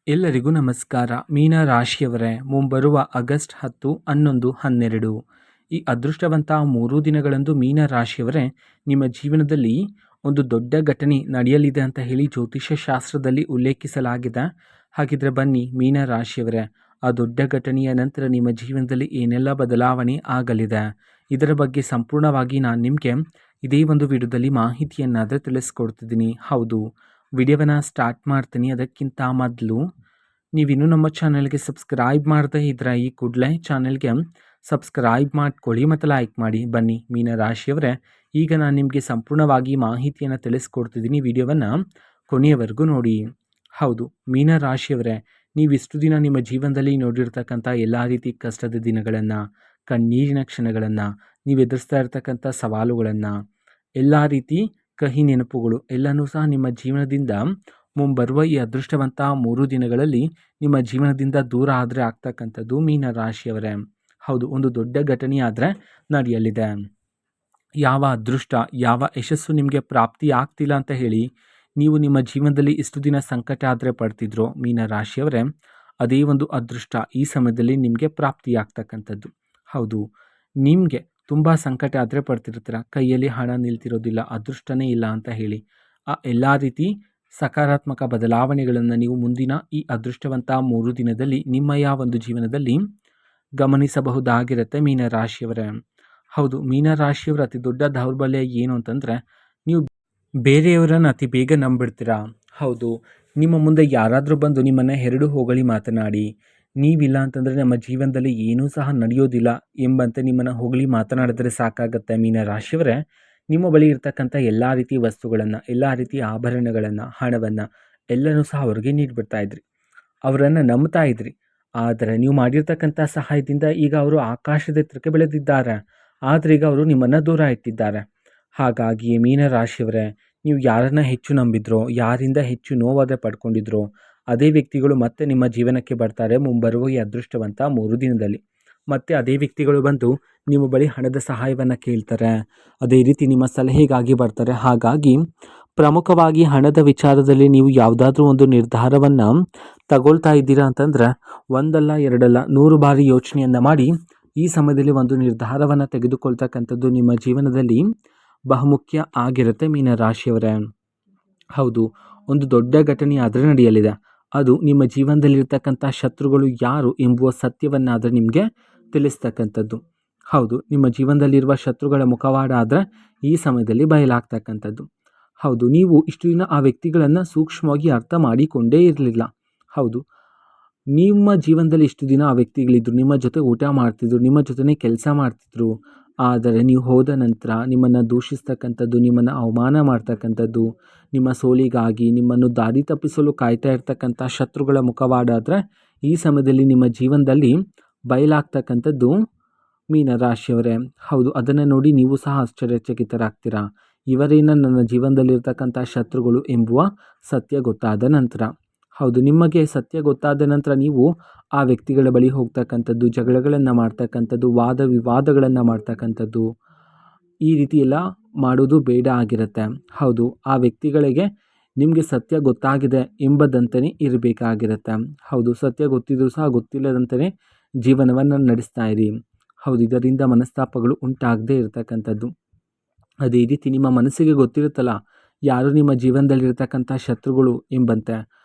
ಎಲ್ಲರಿಗೂ ನಮಸ್ಕಾರ. ಮೀನ ರಾಶಿಯವರೇ, ಮುಂಬರುವ ಆಗಸ್ಟ್ 10, 11, 12 ಈ ಅದೃಷ್ಟವಂತ 3 ದಿನಗಳಂದು ಮೀನ ರಾಶಿಯವರೇ ನಿಮ್ಮ ಜೀವನದಲ್ಲಿ ಒಂದು ದೊಡ್ಡ ಘಟನೆ ನಡೆಯಲಿದೆ ಅಂತ ಹೇಳಿ ಜ್ಯೋತಿಷ್ಯ ಶಾಸ್ತ್ರದಲ್ಲಿ ಉಲ್ಲೇಖಿಸಲಾಗಿದೆ. ಹಾಗಿದ್ರೆ ಬನ್ನಿ ಮೀನ ರಾಶಿಯವರೇ, ಆ ದೊಡ್ಡ ಘಟನೆಯ ನಂತರ ನಿಮ್ಮ ಜೀವನದಲ್ಲಿ ಏನೆಲ್ಲ ಬದಲಾವಣೆ ಆಗಲಿದೆ, ಇದರ ಬಗ್ಗೆ ಸಂಪೂರ್ಣವಾಗಿ ನಾನು ನಿಮಗೆ ಇದೇ ಒಂದು ವಿಡಿಯೋದಲ್ಲಿ ಮಾಹಿತಿಯನ್ನಾದರೆ ತಿಳಿಸ್ಕೊಡ್ತಿದ್ದೀನಿ. ಹೌದು, ವಿಡಿಯೋವನ್ನು ಸ್ಟಾರ್ಟ್ ಮಾಡ್ತೀನಿ. ಅದಕ್ಕಿಂತ ಮೊದಲು ನೀವಿನ್ನೂ ನಮ್ಮ ಚಾನಲ್ಗೆ ಸಬ್ಸ್ಕ್ರೈಬ್ ಮಾಡದೇ ಇದ್ದರೆ ಈ ಕೂಡಲೇ ಚಾನಲ್ಗೆ ಸಬ್ಸ್ಕ್ರೈಬ್ ಮಾಡ್ಕೊಳ್ಳಿ ಮತ್ತು ಲೈಕ್ ಮಾಡಿ. ಬನ್ನಿ ಮೀನ ರಾಶಿಯವರೇ, ಈಗ ನಾನು ನಿಮಗೆ ಸಂಪೂರ್ಣವಾಗಿ ಮಾಹಿತಿಯನ್ನು ತಿಳಿಸ್ಕೊಡ್ತಿದ್ದೀನಿ. ವಿಡಿಯೋವನ್ನು ಕೊನೆಯವರೆಗೂ ನೋಡಿ. ಹೌದು ಮೀನ ರಾಶಿಯವರೇ, ನೀವಿಷ್ಟು ದಿನ ನಿಮ್ಮ ಜೀವನದಲ್ಲಿ ನೋಡಿರ್ತಕ್ಕಂಥ ಎಲ್ಲ ರೀತಿ ಕಷ್ಟದ ದಿನಗಳನ್ನು, ಕಣ್ಣೀರಿನ ಕ್ಷಣಗಳನ್ನು, ನೀವು ಎದುರಿಸ್ತಾ ಇರ್ತಕ್ಕಂಥ ಸವಾಲುಗಳನ್ನು, ಎಲ್ಲ ರೀತಿ ಕಹಿ ನೆನಪುಗಳು ಎಲ್ಲನೂ ಸಹ ನಿಮ್ಮ ಜೀವನದಿಂದ ಮುಂಬರುವ ಈ ಅದೃಷ್ಟವಂತ 3 ದಿನಗಳಲ್ಲಿ ನಿಮ್ಮ ಜೀವನದಿಂದ ದೂರ ಆದರೆ ಆಗ್ತಕ್ಕಂಥದ್ದು ಮೀನ ರಾಶಿಯವರೇ. ಹೌದು, ಒಂದು ದೊಡ್ಡ ಘಟನೆ ಆದರೆ ನಡೆಯಲಿದೆ. ಯಾವ ಅದೃಷ್ಟ, ಯಾವ ಯಶಸ್ಸು ನಿಮಗೆ ಪ್ರಾಪ್ತಿ ಆಗ್ತಿಲ್ಲ ಅಂತ ಹೇಳಿ ನೀವು ನಿಮ್ಮ ಜೀವನದಲ್ಲಿ ಇಷ್ಟು ದಿನ ಸಂಕಟ ಆದರೆ ಪಡ್ತಿದ್ರೋ ಮೀನ ರಾಶಿಯವರೇ, ಅದೇ ಒಂದು ಅದೃಷ್ಟ ಈ ಸಮಯದಲ್ಲಿ ನಿಮಗೆ ಪ್ರಾಪ್ತಿಯಾಗ್ತಕ್ಕಂಥದ್ದು. ಹೌದು, ನಿಮಗೆ ತುಂಬ ಸಂಕಟ ಆದರೆ ಪಡ್ತಿರ್ತೀರ, ಕೈಯಲ್ಲಿ ಹಣ ನಿಲ್ತಿರೋದಿಲ್ಲ, ಅದೃಷ್ಟನೇ ಇಲ್ಲ ಅಂತ ಹೇಳಿ. ಆ ಎಲ್ಲ ರೀತಿ ಸಕಾರಾತ್ಮಕ ಬದಲಾವಣೆಗಳನ್ನು ನೀವು ಮುಂದಿನ ಈ ಅದೃಷ್ಟವಂತ 3 ದಿನದಲ್ಲಿ ನಿಮ್ಮಯ ಒಂದು ಜೀವನದಲ್ಲಿ ಗಮನಿಸಬಹುದಾಗಿರುತ್ತೆ ಮೀನ ರಾಶಿಯವರೇ. ಹೌದು, ಮೀನ ರಾಶಿಯವರ ಅತಿ ದೊಡ್ಡ ದೌರ್ಬಲ್ಯ ಏನು ಅಂತಂದರೆ ನೀವು ಬೇರೆಯವರನ್ನು ಅತಿ ಬೇಗ ನಂಬಿಡ್ತೀರಾ. ಹೌದು, ನಿಮ್ಮ ಮುಂದೆ ಯಾರಾದರೂ ಬಂದು ನಿಮ್ಮನ್ನು ಎರಡು ಹೊಗಳಿ ಮಾತನಾಡಿ, ನೀವಿಲ್ಲ ಅಂತಂದರೆ ನಮ್ಮ ಜೀವನದಲ್ಲಿ ಏನೂ ಸಹ ನಡೆಯೋದಿಲ್ಲ ಎಂಬಂತೆ ನಿಮ್ಮನ್ನು ಹೊಗಳಿ ಮಾತನಾಡಿದ್ರೆ ಸಾಕಾಗತ್ತೆ ಮೀನ ರಾಶಿಯವರೇ. ನಿಮ್ಮ ಬಳಿ ಇರ್ತಕ್ಕಂಥ ಎಲ್ಲ ರೀತಿ ವಸ್ತುಗಳನ್ನು, ಎಲ್ಲ ರೀತಿ ಆಭರಣಗಳನ್ನು, ಹಣವನ್ನು ಎಲ್ಲನೂ ಸಹ ಅವ್ರಿಗೆ ನೀಡಿಬಿಡ್ತಾ ಇದ್ರಿ, ಅವರನ್ನು ನಂಬ್ತಾ ಇದ್ರಿ. ಆದರೆ ನೀವು ಮಾಡಿರ್ತಕ್ಕಂಥ ಸಹಾಯದಿಂದ ಈಗ ಅವರು ಆಕಾಶದ ಎತ್ತರಕ್ಕೆ ಬೆಳೆದಿದ್ದಾರೆ, ಆದರೆ ಈಗ ಅವರು ನಿಮ್ಮನ್ನು ದೂರ ಇಟ್ಟಿದ್ದಾರೆ. ಹಾಗಾಗಿ ಮೀನ ರಾಶಿಯವರೇ, ನೀವು ಯಾರನ್ನು ಹೆಚ್ಚು ನಂಬಿದ್ರೋ, ಯಾರಿಂದ ಹೆಚ್ಚು ನೋವಾದರೆ ಪಡ್ಕೊಂಡಿದ್ರೋ ಅದೇ ವ್ಯಕ್ತಿಗಳು ಮತ್ತೆ ನಿಮ್ಮ ಜೀವನಕ್ಕೆ ಬರ್ತಾರೆ ಮುಂಬರುವ ಈ ಅದೃಷ್ಟವಂತ 3 ದಿನದಲ್ಲಿ. ಮತ್ತು ಅದೇ ವ್ಯಕ್ತಿಗಳು ಬಂದು ನಿಮ್ಮ ಬಳಿ ಹಣದ ಸಹಾಯವನ್ನು ಕೇಳ್ತಾರೆ, ಅದೇ ರೀತಿ ನಿಮ್ಮ ಸಲಹೆಗಾಗಿ ಬರ್ತಾರೆ. ಹಾಗಾಗಿ ಪ್ರಮುಖವಾಗಿ ಹಣದ ವಿಚಾರದಲ್ಲಿ ನೀವು ಯಾವುದಾದ್ರೂ ಒಂದು ನಿರ್ಧಾರವನ್ನು ತಗೊಳ್ತಾ ಇದ್ದೀರಾ ಅಂತಂದರೆ ಒಂದಲ್ಲ ಎರಡಲ್ಲ 100 ಬಾರಿ ಯೋಚನೆಯನ್ನು ಮಾಡಿ ಈ ಸಮಯದಲ್ಲಿ ಒಂದು ನಿರ್ಧಾರವನ್ನು ತೆಗೆದುಕೊಳ್ತಕ್ಕಂಥದ್ದು ನಿಮ್ಮ ಜೀವನದಲ್ಲಿ ಬಹುಮುಖ್ಯ ಆಗಿರುತ್ತೆ ಮೀನ ರಾಶಿಯವರೇ. ಹೌದು, ಒಂದು ದೊಡ್ಡ ಘಟನೆ ಆದರೆ ನಡೆಯಲಿದೆ. ಅದು ನಿಮ್ಮ ಜೀವನದಲ್ಲಿರ್ತಕ್ಕಂಥ ಶತ್ರುಗಳು ಯಾರು ಎಂಬುವ ಸತ್ಯವನ್ನಾದರೆ ನಿಮಗೆ ತಿಳಿಸ್ತಕ್ಕಂಥದ್ದು. ಹೌದು, ನಿಮ್ಮ ಜೀವನದಲ್ಲಿರುವ ಶತ್ರುಗಳ ಮುಖವಾಡ ಆದರೆ ಈ ಸಮಯದಲ್ಲಿ ಬಯಲಾಗ್ತಕ್ಕಂಥದ್ದು. ಹೌದು, ನೀವು ಇಷ್ಟು ದಿನ ಆ ವ್ಯಕ್ತಿಗಳನ್ನು ಸೂಕ್ಷ್ಮವಾಗಿ ಅರ್ಥ ಮಾಡಿಕೊಂಡೇ ಇರಲಿಲ್ಲ. ಹೌದು, ನಿಮ್ಮ ಜೀವನದಲ್ಲಿ ಇಷ್ಟು ದಿನ ಆ ವ್ಯಕ್ತಿಗಳಿದ್ದರು, ನಿಮ್ಮ ಜೊತೆ ಊಟ ಮಾಡ್ತಿದ್ರು, ನಿಮ್ಮ ಜೊತೆನೇ ಕೆಲಸ ಮಾಡ್ತಿದ್ರು. ಆದರೆ ನೀವು ಹೋದ ನಂತರ ನಿಮ್ಮನ್ನು ದೂಷಿಸ್ತಕ್ಕಂಥದ್ದು, ನಿಮ್ಮನ್ನು ಅವಮಾನ ಮಾಡ್ತಕ್ಕಂಥದ್ದು, ನಿಮ್ಮ ಸೋಲಿಗಾಗಿ ನಿಮ್ಮನ್ನು ದಾರಿ ತಪ್ಪಿಸಲು ಕಾಯ್ತಾ ಇರ್ತಕ್ಕಂಥ ಶತ್ರುಗಳ ಮುಖವಾಡ ಆದರೆ ಈ ಸಮಯದಲ್ಲಿ ನಿಮ್ಮ ಜೀವನದಲ್ಲಿ ಬಯಲಾಗ್ತಕ್ಕಂಥದ್ದು ಮೀನ ರಾಶಿಯವರೇ. ಹೌದು, ಅದನ್ನು ನೋಡಿ ನೀವು ಸಹ ಆಶ್ಚರ್ಯಚಕಿತರಾಗ್ತೀರಾ. ಇವರೇನ ನನ್ನ ಜೀವನದಲ್ಲಿರ್ತಕ್ಕಂಥ ಶತ್ರುಗಳು ಎಂಬುವ ಸತ್ಯ ಗೊತ್ತಾದ ನಂತರ. ಹೌದು, ನಿಮಗೆ ಸತ್ಯ ಗೊತ್ತಾದ ನಂತರ ನೀವು ಆ ವ್ಯಕ್ತಿಗಳ ಬಳಿ ಹೋಗ್ತಕ್ಕಂಥದ್ದು, ಜಗಳಗಳನ್ನು ಮಾಡ್ತಕ್ಕಂಥದ್ದು, ವಾದ ವಿವಾದಗಳನ್ನು ಮಾಡ್ತಕ್ಕಂಥದ್ದು, ಈ ರೀತಿ ಎಲ್ಲ ಮಾಡೋದು ಬೇಡ ಆಗಿರುತ್ತೆ. ಹೌದು, ಆ ವ್ಯಕ್ತಿಗಳಿಗೆ ನಿಮಗೆ ಸತ್ಯ ಗೊತ್ತಾಗಿದೆ ಎಂಬುದಂತಲೇ ಇರಬೇಕಾಗಿರುತ್ತೆ. ಹೌದು, ಸತ್ಯ ಗೊತ್ತಿದ್ರೂ ಸಹ ಗೊತ್ತಿಲ್ಲದಂತೆಯೇ ಜೀವನವನ್ನು ನಡೆಸ್ತಾ ಇರಿ. ಹೌದು, ಇದರಿಂದ ಮನಸ್ತಾಪಗಳು ಉಂಟಾಗದೇ ಇರತಕ್ಕಂಥದ್ದು. ಅದೇ ರೀತಿ ನಿಮ್ಮ ಮನಸ್ಸಿಗೆ ಗೊತ್ತಿರುತ್ತಲ್ಲ ಯಾರು ನಿಮ್ಮ ಜೀವನದಲ್ಲಿರ್ತಕ್ಕಂಥ ಶತ್ರುಗಳು ಎಂಬಂತೆ,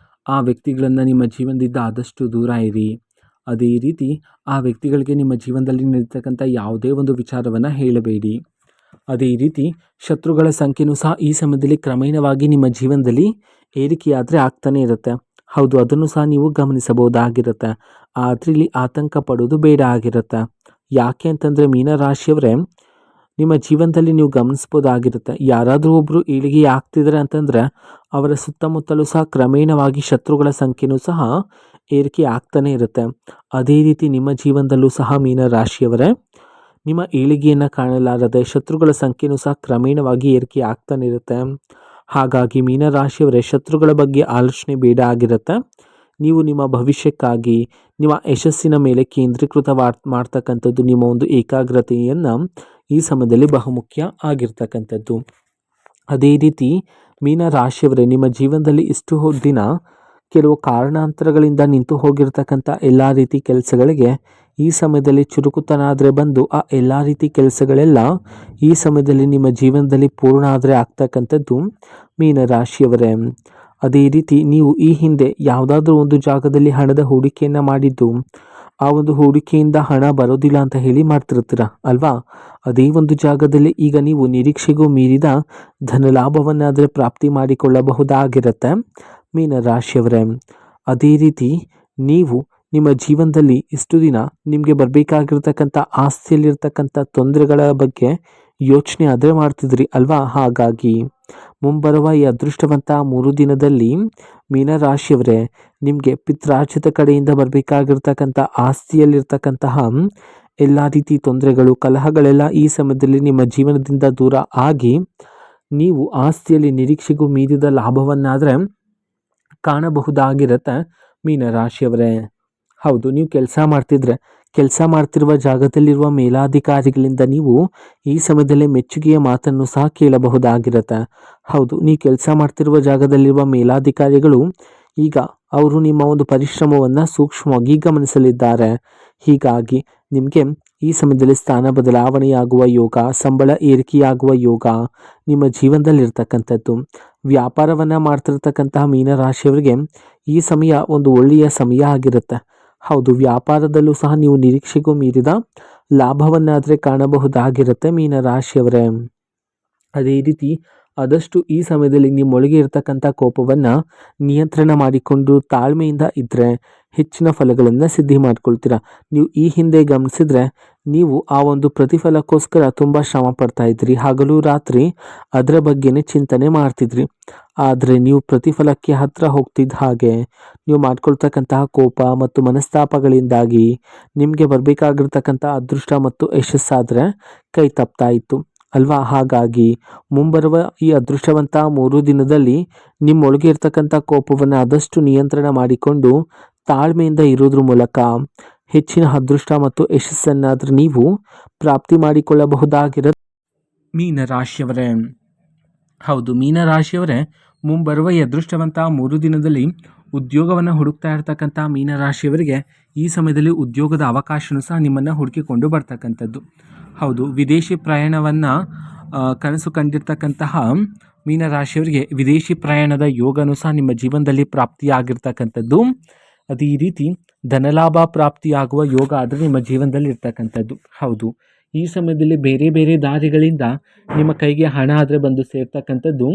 ಆ ವ್ಯಕ್ತಿಗಳನ್ನು ನಿಮ್ಮ ಜೀವನದಿಂದ ಆದಷ್ಟು ದೂರ ಇರಿ. ಅದೇ ರೀತಿ ಆ ವ್ಯಕ್ತಿಗಳಿಗೆ ನಿಮ್ಮ ಜೀವನದಲ್ಲಿ ನಡೀತಕ್ಕಂಥ ಯಾವುದೇ ಒಂದು ವಿಚಾರವನ್ನು ಹೇಳಬೇಡಿ. ಅದೇ ರೀತಿ ಶತ್ರುಗಳ ಸಂಖ್ಯೆಯೂ ಸಹ ಈ ಸಮಯದಲ್ಲಿ ಕ್ರಮೇಣವಾಗಿ ನಿಮ್ಮ ಜೀವನದಲ್ಲಿ ಏರಿಕೆಯಾದರೆ ಆಗ್ತಾನೇ ಇರುತ್ತೆ. ಹೌದು, ಅದನ್ನು ಸಹ ನೀವು ಗಮನಿಸಬಹುದಾಗಿರುತ್ತೆ. ಆದರೆ ಇಲ್ಲಿ ಆತಂಕ ಪಡೋದು ಬೇಡ ಆಗಿರುತ್ತೆ. ಯಾಕೆ ಅಂತಂದರೆ ಮೀನ ರಾಶಿಯವರೇ, ನಿಮ್ಮ ಜೀವನದಲ್ಲಿ ನೀವು ಗಮನಿಸ್ಬೋದಾಗಿರುತ್ತೆ, ಯಾರಾದರೂ ಒಬ್ಬರು ಏಳಿಗೆ ಆಗ್ತಿದ್ದಾರೆ ಅಂತಂದರೆ ಅವರ ಸುತ್ತಮುತ್ತಲೂ ಸಹ ಕ್ರಮೇಣವಾಗಿ ಶತ್ರುಗಳ ಸಂಖ್ಯೆಯೂ ಸಹ ಏರಿಕೆ ಆಗ್ತಾನೇ ಇರುತ್ತೆ. ಅದೇ ರೀತಿ ನಿಮ್ಮ ಜೀವನದಲ್ಲೂ ಸಹ ಮೀನ ರಾಶಿಯವರೇ, ನಿಮ್ಮ ಏಳಿಗೆಯನ್ನು ಕಾಣಲಾರದೆ ಶತ್ರುಗಳ ಸಂಖ್ಯೆಯೂ ಸಹ ಕ್ರಮೇಣವಾಗಿ ಏರಿಕೆ ಆಗ್ತಾನೆ ಇರುತ್ತೆ. ಹಾಗಾಗಿ ಮೀನ ರಾಶಿಯವರೇ, ಶತ್ರುಗಳ ಬಗ್ಗೆ ಆಲೋಚನೆ ಬೇಡ ಆಗಿರುತ್ತೆ. ನೀವು ನಿಮ್ಮ ಭವಿಷ್ಯಕ್ಕಾಗಿ ನಿಮ್ಮ ಯಶಸ್ಸಿನ ಮೇಲೆ ಕೇಂದ್ರೀಕೃತ ಮಾಡ್ತಕ್ಕಂಥದ್ದು ನಿಮ್ಮ ಒಂದು ಏಕಾಗ್ರತೆಯನ್ನು ಈ ಸಮಯದಲ್ಲಿ ಬಹುಮುಖ್ಯ ಆಗಿರ್ತಕ್ಕಂಥದ್ದು. ಅದೇ ರೀತಿ ಮೀನ ರಾಶಿಯವರೇ, ನಿಮ್ಮ ಜೀವನದಲ್ಲಿ ಇಷ್ಟು ದಿನ ಕೆಲವು ಕಾರಣಾಂತರಗಳಿಂದ ನಿಂತು ಹೋಗಿರ್ತಕ್ಕಂಥ ಎಲ್ಲ ರೀತಿ ಕೆಲಸಗಳಿಗೆ ಈ ಸಮಯದಲ್ಲಿ ಚುರುಕುತನ ಆದರೆ ಬಂದು ಆ ಎಲ್ಲ ರೀತಿ ಕೆಲಸಗಳೆಲ್ಲ ಈ ಸಮಯದಲ್ಲಿ ನಿಮ್ಮ ಜೀವನದಲ್ಲಿ ಪೂರ್ಣ ಆದರೆ ಆಗ್ತಕ್ಕಂಥದ್ದು ಮೀನರಾಶಿಯವರೇ. ಅದೇ ರೀತಿ ನೀವು ಈ ಹಿಂದೆ ಯಾವುದಾದ್ರೂ ಒಂದು ಜಾಗದಲ್ಲಿ ಹಣದ ಹೂಡಿಕೆಯನ್ನು ಮಾಡಿದ್ದು ಆ ಒಂದು ಹೂಡಿಕೆಯಿಂದ ಹಣ ಬರೋದಿಲ್ಲ ಅಂತ ಹೇಳಿ ಮಾಡ್ತಿರ್ತೀರ ಅಲ್ವಾ? ಅದೇ ಒಂದು ಜಾಗದಲ್ಲಿ ಈಗ ನೀವು ನಿರೀಕ್ಷೆಗೂ ಮೀರಿದ ಧನಲಾಭವನ್ನಾದರೆ ಪ್ರಾಪ್ತಿ ಮಾಡಿಕೊಳ್ಳಬಹುದಾಗಿರುತ್ತೆ ಮೀನರಾಶಿಯವರೇ. ಅದೇ ರೀತಿ ನೀವು ನಿಮ್ಮ ಜೀವನದಲ್ಲಿ ಇಷ್ಟು ದಿನ ನಿಮಗೆ ಬರಬೇಕಾಗಿರ್ತಕ್ಕಂಥ ಆಸ್ತಿಯಲ್ಲಿರ್ತಕ್ಕಂಥ ತೊಂದರೆಗಳ ಬಗ್ಗೆ ಯೋಚನೆ ಆದರೆ ಮಾಡ್ತಿದ್ರಿ ಅಲ್ವಾ? ಹಾಗಾಗಿ ಮುಂಬರುವ ಈ ಅದೃಷ್ಟವಂತ 3 ದಿನದಲ್ಲಿ ಮೀನರಾಶಿಯವರೇ ನಿಮಗೆ ಪಿತ್ರಾರ್ಜಿತ ಕಡೆಯಿಂದ ಬರಬೇಕಾಗಿರ್ತಕ್ಕಂಥ ಆಸ್ತಿಯಲ್ಲಿರ್ತಕ್ಕಂತಹ ಎಲ್ಲ ರೀತಿ ತೊಂದರೆಗಳು ಕಲಹಗಳೆಲ್ಲ ಈ ಸಮಯದಲ್ಲಿ ನಿಮ್ಮ ಜೀವನದಿಂದ ದೂರ ಆಗಿ ನೀವು ಆಸ್ತಿಯಲ್ಲಿ ನಿರೀಕ್ಷೆಗೂ ಮೀರಿದ ಲಾಭವನ್ನಾದರೆ ಕಾಣಬಹುದಾಗಿರುತ್ತೆ ಮೀನರಾಶಿಯವರೇ. ಹೌದು, ನೀವು ಕೆಲಸ ಮಾಡ್ತಿರುವ ಜಾಗದಲ್ಲಿರುವ ಮೇಲಾಧಿಕಾರಿಗಳಿಂದ ನೀವು ಈ ಸಮಯದಲ್ಲಿ ಮೆಚ್ಚುಗೆಯ ಮಾತನ್ನು ಸಹ ಕೇಳಬಹುದಾಗಿರುತ್ತೆ. ಹೌದು, ನೀವು ಕೆಲಸ ಮಾಡ್ತಿರುವ ಜಾಗದಲ್ಲಿರುವ ಮೇಲಾಧಿಕಾರಿಗಳು ಈಗ ಅವರು ನಿಮ್ಮ ಒಂದು ಪರಿಶ್ರಮವನ್ನು ಸೂಕ್ಷ್ಮವಾಗಿ ಗಮನಿಸಲಿದ್ದಾರೆ. ಹೀಗಾಗಿ ನಿಮಗೆ ಈ ಸಮಯದಲ್ಲಿ ಸ್ಥಾನ ಬದಲಾವಣೆಯಾಗುವ ಯೋಗ, ಸಂಬಳ ಏರಿಕೆಯಾಗುವ ಯೋಗ ನಿಮ್ಮ ಜೀವನದಲ್ಲಿರ್ತಕ್ಕಂಥದ್ದು. ವ್ಯಾಪಾರವನ್ನು ಮಾಡ್ತಿರ್ತಕ್ಕಂತಹ ಮೀನರಾಶಿಯವರಿಗೆ ಈ ಸಮಯ ಒಂದು ಒಳ್ಳೆಯ ಸಮಯ ಆಗಿರುತ್ತೆ. ಹೌದು, ವ್ಯಾಪಾರದಲ್ಲೂ ಸಹ ನೀವು ನಿರೀಕ್ಷೆಗೂ ಮೀರಿದ ಲಾಭವನ್ನಾದರೆ ಕಾಣಬಹುದಾಗಿರುತ್ತೆ ಮೀನರಾಶಿಯವರೇ. ಅದೇ ರೀತಿ ಆದಷ್ಟು ಈ ಸಮಯದಲ್ಲಿ ನಿಮ್ಮೊಳಗೆ ಇರತಕ್ಕಂಥ ಕೋಪವನ್ನು ನಿಯಂತ್ರಣ ಮಾಡಿಕೊಂಡು ತಾಳ್ಮೆಯಿಂದ ಇದ್ದರೆ ಹೆಚ್ಚಿನ ಫಲಗಳನ್ನು ಸಿದ್ಧಿ ಮಾಡ್ಕೊಳ್ತೀರಾ. ನೀವು ಈ ಹಿಂದೆ ಗಮನಿಸಿದ್ರೆ ನೀವು ಆ ಒಂದು ಪ್ರತಿಫಲಕ್ಕೋಸ್ಕರ ತುಂಬ ಶ್ರಮ ಪಡ್ತಾ ಇದ್ರಿ, ಹಗಲು ರಾತ್ರಿ ಅದರ ಬಗ್ಗೆನೇ ಚಿಂತನೆ ಮಾಡ್ತಿದ್ರಿ. ಆದರೆ ನೀವು ಪ್ರತಿಫಲಕ್ಕೆ ಹತ್ತಿರ ಹೋಗ್ತಿದ್ದ ಹಾಗೆ ನೀವು ಮಾಡ್ಕೊಳ್ತಕ್ಕಂತಹ ಕೋಪ ಮತ್ತು ಮನಸ್ತಾಪಗಳಿಂದಾಗಿ ನಿಮಗೆ ಬರಬೇಕಾಗಿರ್ತಕ್ಕಂಥ ಅದೃಷ್ಟ ಮತ್ತು ಯಶಸ್ಸಾದರೆ ಕೈ ತಪ್ತಾ ಇತ್ತು ಅಲ್ವಾ? ಹಾಗಾಗಿ ಮುಂಬರುವ ಈ ಅದೃಷ್ಟವಂತ 3 ದಿನದಲ್ಲಿ ನಿಮ್ಮೊಳಗೆ ಇರ್ತಕ್ಕಂಥ ಕೋಪವನ್ನು ಆದಷ್ಟು ನಿಯಂತ್ರಣ ಮಾಡಿಕೊಂಡು ತಾಳ್ಮೆಯಿಂದ ಇರೋದ್ರ ಮೂಲಕ ಹೆಚ್ಚಿನ ಅದೃಷ್ಟ ಮತ್ತು ಯಶಸ್ಸನ್ನಾದರೂ ನೀವು ಪ್ರಾಪ್ತಿ ಮಾಡಿಕೊಳ್ಳಬಹುದಾಗಿರುತ್ತೆ ಮೀನರಾಶಿಯವರೇ. ಹೌದು, ಮೀನರಾಶಿಯವರೇ ಮುಂಬರುವ ಈ ಅದೃಷ್ಟವಂತ 3 ದಿನದಲ್ಲಿ ಉದ್ಯೋಗವನ್ನು ಹುಡುಕ್ತಾ ಇರ್ತಕ್ಕಂಥ ಮೀನರಾಶಿಯವರಿಗೆ ಈ ಸಮಯದಲ್ಲಿ ಉದ್ಯೋಗದ ಅವಕಾಶನೂ ಸಹ ನಿಮ್ಮನ್ನು ಹುಡುಕಿಕೊಂಡು ಬರ್ತಕ್ಕಂಥದ್ದು. ಹೌದು, ವಿದೇಶಿ ಪ್ರಯಾಣವನ್ನು ಕನಸು ಕಂಡಿರ್ತಕ್ಕಂತಹ ಮೀನರಾಶಿಯವರಿಗೆ ವಿದೇಶಿ ಪ್ರಯಾಣದ ಯೋಗನೂ ಸಹ ನಿಮ್ಮ ಜೀವನದಲ್ಲಿ ಪ್ರಾಪ್ತಿಯಾಗಿರ್ತಕ್ಕಂಥದ್ದು. ಅದೇ ರೀತಿ ಧನಲಾಭ ಪ್ರಾಪ್ತಿಯಾಗುವ ಯೋಗ ಆದರೆ ನಿಮ್ಮ ಜೀವನದಲ್ಲಿ ಇರ್ತಕ್ಕಂಥದ್ದು. ಹೌದು, ಈ ಸಮಯದಲ್ಲಿ ಬೇರೆ ಬೇರೆ ದಾರಿಗಳಿಂದ ನಿಮ್ಮ ಕೈಗೆ ಹಣ ಆದರೆ ಬಂದು ಸೇರ್ತಕ್ಕಂಥದ್ದು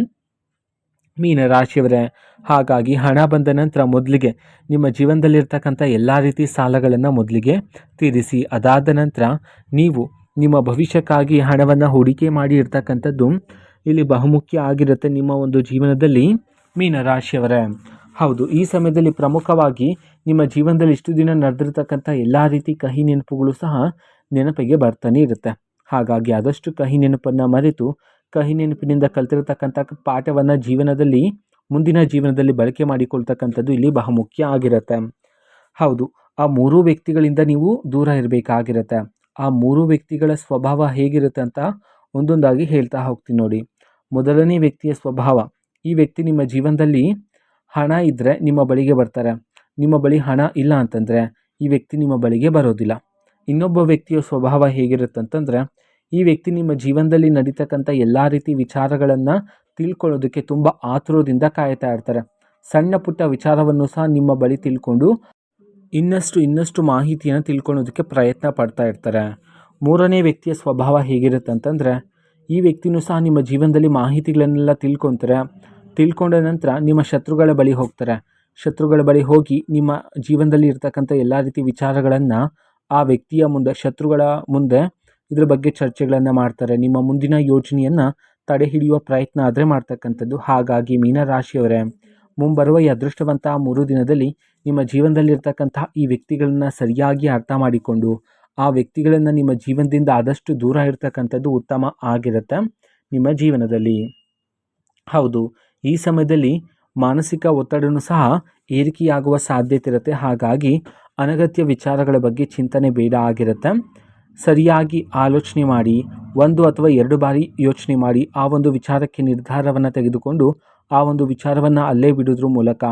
ಮೀನರಾಶಿಯವರೇ. ಹಾಗಾಗಿ ಹಣ ಬಂದ ನಂತರ ಮೊದಲಿಗೆ ನಿಮ್ಮ ಜೀವನದಲ್ಲಿರ್ತಕ್ಕಂಥ ಎಲ್ಲ ರೀತಿ ಸಾಲಗಳನ್ನು ಮೊದಲಿಗೆ ತೀರಿಸಿ, ಅದಾದ ನಂತರ ನೀವು ನಿಮ್ಮ ಭವಿಷ್ಯಕ್ಕಾಗಿ ಹಣವನ್ನು ಹೂಡಿಕೆ ಮಾಡಿ ಇರ್ತಕ್ಕಂಥದ್ದು ಇಲ್ಲಿ ಬಹುಮುಖ್ಯ ಆಗಿರುತ್ತೆ ನಿಮ್ಮ ಒಂದು ಜೀವನದಲ್ಲಿ ಮೀನರಾಶಿಯವರೇ. ಹೌದು, ಈ ಸಮಯದಲ್ಲಿ ಪ್ರಮುಖವಾಗಿ ನಿಮ್ಮ ಜೀವನದಲ್ಲಿ ಇಷ್ಟು ದಿನ ನಡೆದಿರ್ತಕ್ಕಂಥ ಎಲ್ಲ ರೀತಿ ಕಹಿ ನೆನಪುಗಳು ಸಹ ನೆನಪಿಗೆ ಬರ್ತಾನೆ ಇರುತ್ತೆ. ಹಾಗಾಗಿ ಆದಷ್ಟು ಕಹಿ ನೆನಪನ್ನು ಮರೆತು ಕಹಿ ನೆನಪಿನಿಂದ ಕಲ್ತಿರತಕ್ಕಂಥ ಪಾಠವನ್ನು ಮುಂದಿನ ಜೀವನದಲ್ಲಿ ಬಳಕೆ ಮಾಡಿಕೊಳ್ತಕ್ಕಂಥದ್ದು ಇಲ್ಲಿ ಬಹುಮುಖ್ಯ ಆಗಿರುತ್ತೆ. ಹೌದು, ಆ 3 ವ್ಯಕ್ತಿಗಳಿಂದ ನೀವು ದೂರ ಇರಬೇಕಾಗಿರುತ್ತೆ. ಆ 3 ವ್ಯಕ್ತಿಗಳ ಸ್ವಭಾವ ಹೇಗಿರುತ್ತೆ ಅಂತ ಒಂದೊಂದಾಗಿ ಹೇಳ್ತಾ ಹೋಗ್ತೀನಿ ನೋಡಿ. ಮೊದಲನೇ ವ್ಯಕ್ತಿಯ ಸ್ವಭಾವ, ಈ ವ್ಯಕ್ತಿ ನಿಮ್ಮ ಜೀವನದಲ್ಲಿ ಹಣ ಇದ್ದರೆ ನಿಮ್ಮ ಬಳಿಗೆ ಬರ್ತಾರೆ, ನಿಮ್ಮ ಬಳಿ ಹಣ ಇಲ್ಲ ಅಂತಂದರೆ ಈ ವ್ಯಕ್ತಿ ನಿಮ್ಮ ಬಳಿಗೆ ಬರೋದಿಲ್ಲ. ಇನ್ನೊಬ್ಬ ವ್ಯಕ್ತಿಯ ಸ್ವಭಾವ ಹೇಗಿರುತ್ತಂತಂದರೆ ಈ ವ್ಯಕ್ತಿ ನಿಮ್ಮ ಜೀವನದಲ್ಲಿ ನಡೀತಕ್ಕಂಥ ಎಲ್ಲ ರೀತಿ ವಿಚಾರಗಳನ್ನು ತಿಳ್ಕೊಳ್ಳೋದಕ್ಕೆ ತುಂಬ ಆತುರದಿಂದ ಕಾಯ್ತಾ ಇರ್ತಾರೆ. ಸಣ್ಣ ಪುಟ್ಟ ವಿಚಾರವನ್ನು ಸಹ ನಿಮ್ಮ ಬಳಿ ತಿಳ್ಕೊಂಡು ಇನ್ನಷ್ಟು ಮಾಹಿತಿಯನ್ನು ತಿಳ್ಕೊಳ್ಳೋದಕ್ಕೆ ಪ್ರಯತ್ನ ಪಡ್ತಾ ಇರ್ತಾರೆ. ಮೂರನೇ ವ್ಯಕ್ತಿಯ ಸ್ವಭಾವ ಹೇಗಿರುತ್ತೆ ಅಂತಂದರೆ ಈ ವ್ಯಕ್ತಿನೂ ಸಹ ನಿಮ್ಮ ಜೀವನದಲ್ಲಿ ಮಾಹಿತಿಗಳನ್ನೆಲ್ಲ ತಿಳ್ಕೊಂಡ ನಂತರ ನಿಮ್ಮ ಶತ್ರುಗಳ ಬಳಿ ಹೋಗ್ತಾರೆ. ಶತ್ರುಗಳ ಬಳಿ ಹೋಗಿ ನಿಮ್ಮ ಜೀವನದಲ್ಲಿ ಇರ್ತಕ್ಕಂಥ ಎಲ್ಲ ರೀತಿ ವಿಚಾರಗಳನ್ನು ಆ ವ್ಯಕ್ತಿಯ ಮುಂದೆ, ಶತ್ರುಗಳ ಮುಂದೆ ಇದ್ರ ಬಗ್ಗೆ ಚರ್ಚೆಗಳನ್ನು ಮಾಡ್ತಾರೆ. ನಿಮ್ಮ ಮುಂದಿನ ಯೋಜನೆಯನ್ನು ತಡೆ ಹಿಡಿಯುವ ಪ್ರಯತ್ನ ಆದರೆ ಮಾಡ್ತಕ್ಕಂಥದ್ದು. ಹಾಗಾಗಿ ಮೀನರಾಶಿಯವರೇ ಮುಂಬರುವ ಈ ಅದೃಷ್ಟವಂತ 3 ದಿನದಲ್ಲಿ ನಿಮ್ಮ ಜೀವನದಲ್ಲಿರ್ತಕ್ಕಂತಹ ಈ ವ್ಯಕ್ತಿಗಳನ್ನು ಸರಿಯಾಗಿ ಅರ್ಥ ಮಾಡಿಕೊಂಡು ಆ ವ್ಯಕ್ತಿಗಳನ್ನು ನಿಮ್ಮ ಜೀವನದಿಂದ ಆದಷ್ಟು ದೂರ ಇರ್ತಕ್ಕಂಥದ್ದು ಉತ್ತಮ ಆಗಿರುತ್ತೆ ನಿಮ್ಮ ಜೀವನದಲ್ಲಿ. ಹೌದು, ಈ ಸಮಯದಲ್ಲಿ ಮಾನಸಿಕ ಒತ್ತಡನೂ ಸಹ ಏರಿಕೆಯಾಗುವ ಸಾಧ್ಯತೆ ಇರುತ್ತೆ. ಹಾಗಾಗಿ ಅನಗತ್ಯ ವಿಚಾರಗಳ ಬಗ್ಗೆ ಚಿಂತನೆ ಬೇಡ ಆಗಿರುತ್ತೆ. ಸರಿಯಾಗಿ ಆಲೋಚನೆ ಮಾಡಿ 1 ಅಥವಾ 2 ಬಾರಿ ಯೋಚನೆ ಮಾಡಿ ಆ ಒಂದು ವಿಚಾರಕ್ಕೆ ನಿರ್ಧಾರವನ್ನು ತೆಗೆದುಕೊಂಡು ಆ ಒಂದು ವಿಚಾರವನ್ನು ಅಲ್ಲೇ ಬಿಡೋದ್ರ ಮೂಲಕ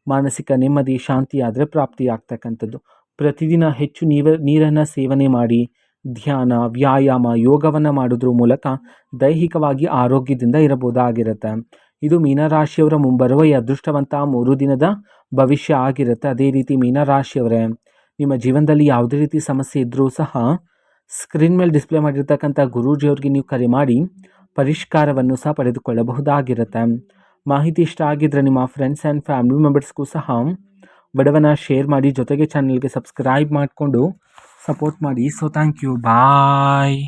ಮಾನಸಿಕ ನೆಮ್ಮದಿ ಶಾಂತಿ ಆದರೆ ಪ್ರಾಪ್ತಿಯಾಗ್ತಕ್ಕಂಥದ್ದು. ಪ್ರತಿದಿನ ಹೆಚ್ಚು ನೀರನ್ನು ಸೇವನೆ ಮಾಡಿ, ಧ್ಯಾನ, ವ್ಯಾಯಾಮ, ಯೋಗವನ್ನು ಮಾಡೋದ್ರ ಮೂಲಕ ದೈಹಿಕವಾಗಿ ಆರೋಗ್ಯದಿಂದ ಇರಬಹುದಾಗಿರುತ್ತೆ. ಇದು ಮೀನರಾಶಿಯವರ ಮುಂಬರುವ ಈ ಅದೃಷ್ಟವಂತ 3 ದಿನದ ಭವಿಷ್ಯ ಆಗಿರುತ್ತೆ. ಅದೇ ರೀತಿ ಮೀನರಾಶಿಯವರೇ, ನಿಮ್ಮ ಜೀವನದಲ್ಲಿ ಯಾವುದೇ ರೀತಿ ಸಮಸ್ಯೆ ಇದ್ದರೂ ಸಹ ಸ್ಕ್ರೀನ್ ಮೇಲೆ ಡಿಸ್ಪ್ಲೇ ಮಾಡಿರ್ತಕ್ಕಂಥ ಗುರೂಜಿಯವ್ರಿಗೆ ನೀವು ಕರೆ ಮಾಡಿ ಪರಿಷ್ಕಾರವನ್ನು ಸಹ ಪಡೆದುಕೊಳ್ಳಬಹುದಾಗಿರುತ್ತೆ. ಮಾಹಿತಿ ಇಷ್ಟ ಆಗಿದ್ದರೆ ನಿಮ್ಮ ಫ್ರೆಂಡ್ಸ್ ಆ್ಯಂಡ್ ಫ್ಯಾಮಿಲಿ ಮೆಂಬರ್ಸ್ಗೂ ಸಹ ವಿಡಿಯೋವನ್ನು ಶೇರ್ ಮಾಡಿ, ಜೊತೆಗೆ ಚಾನಲ್ಗೆ ಸಬ್ಸ್ಕ್ರೈಬ್ ಮಾಡಿಕೊಂಡು ಸಪೋರ್ಟ್ ಮಾಡಿ. So thank you, bye.